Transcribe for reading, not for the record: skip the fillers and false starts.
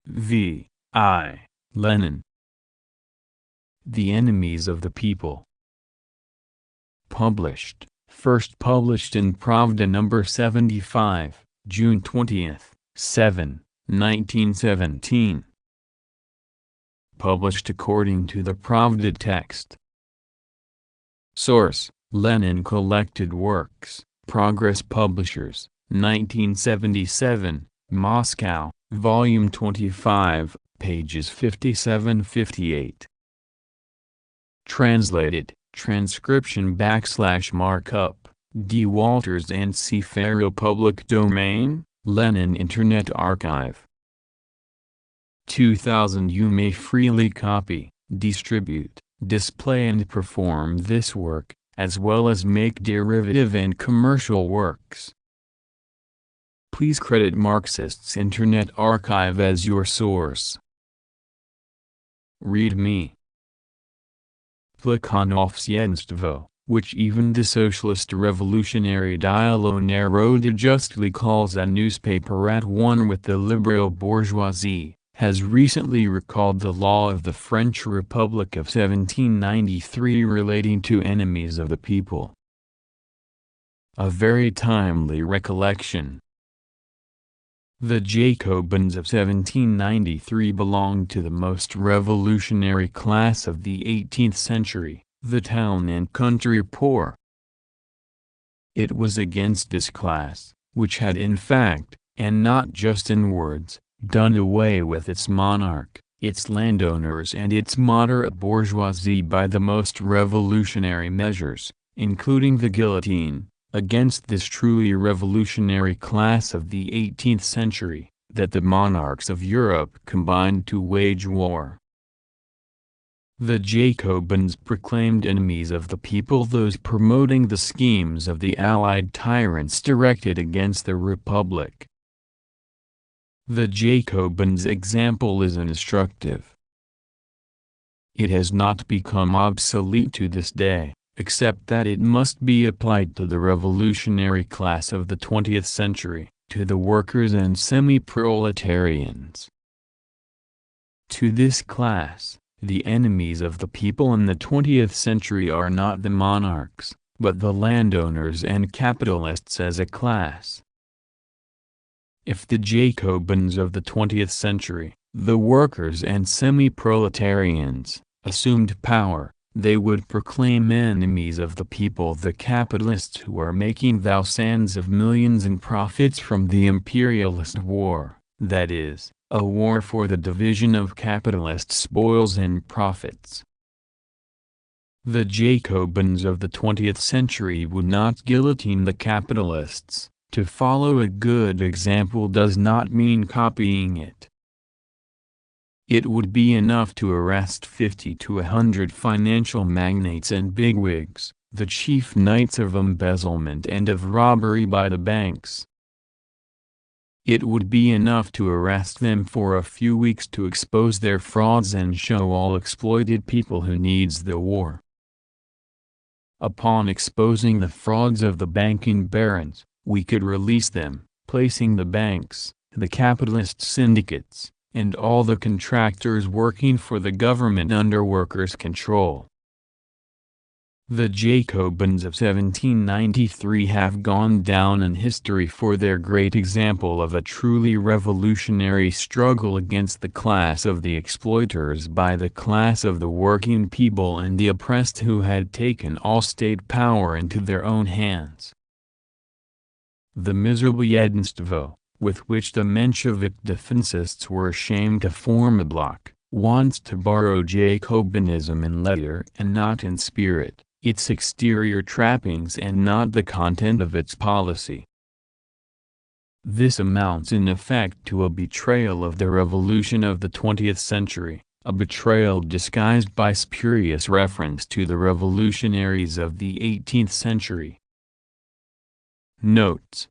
V. I. Lenin. The Enemies of the People. First published in Pravda No. 75, June 20, 1917. Published according to the Pravda text. Source: Lenin Collected Works, Progress Publishers, 1977, Moscow, Volume 25, pages 57-58. Translated, transcription / markup, D. Walters and C. Farrow. Public domain, Lenin Internet Archive. 2000. You may freely copy, distribute, display and perform this work, as well as make derivative and commercial works. Please credit Marxist's Internet Archive as your source. Read me. Plekhanovsyenstvo, which even the Socialist Revolutionary Dialo Naroda justly calls a newspaper at one with the liberal bourgeoisie, has recently recalled the law of the French Republic of 1793 relating to enemies of the people. A very timely recollection. The Jacobins of 1793 belonged to the most revolutionary class of the 18th century, the town and country poor. It was against this class, which had in fact, and not just in words, done away with its monarch, its landowners and its moderate bourgeoisie by the most revolutionary measures, including the guillotine, against this truly revolutionary class of the 18th century, that the monarchs of Europe combined to wage war. The Jacobins proclaimed enemies of the people those promoting the schemes of the Allied tyrants directed against the Republic. The Jacobins' example is instructive. It has not become obsolete to this day, except that it must be applied to the revolutionary class of the 20th century, to the workers and semi-proletarians. To this class, the enemies of the people in the 20th century are not the monarchs, but the landowners and capitalists as a class. If the Jacobins of the 20th century, the workers and semi-proletarians, assumed power, they would proclaim enemies of the people the capitalists who are making thousands of millions in profits from the imperialist war, that is, a war for the division of capitalist spoils and profits. The Jacobins of the 20th century would not guillotine the capitalists. To follow a good example does not mean copying it. It would be enough to arrest 50 to 100 financial magnates and bigwigs, the chief knights of embezzlement and of robbery by the banks. It would be enough to arrest them for a few weeks to expose their frauds and show all exploited people who needs the war. Upon exposing the frauds of the banking barons, we could release them, placing the banks, the capitalist syndicates, and all the contractors working for the government under workers' control. The Jacobins of 1793 have gone down in history for their great example of a truly revolutionary struggle against the class of the exploiters by the class of the working people and the oppressed who had taken all state power into their own hands. The miserable Jedinstvo, with which the Menshevik defensists were ashamed to form a bloc, wants to borrow Jacobinism in letter and not in spirit, its exterior trappings and not the content of its policy. This amounts in effect to a betrayal of the revolution of the 20th century, a betrayal disguised by spurious reference to the revolutionaries of the 18th century. Notes: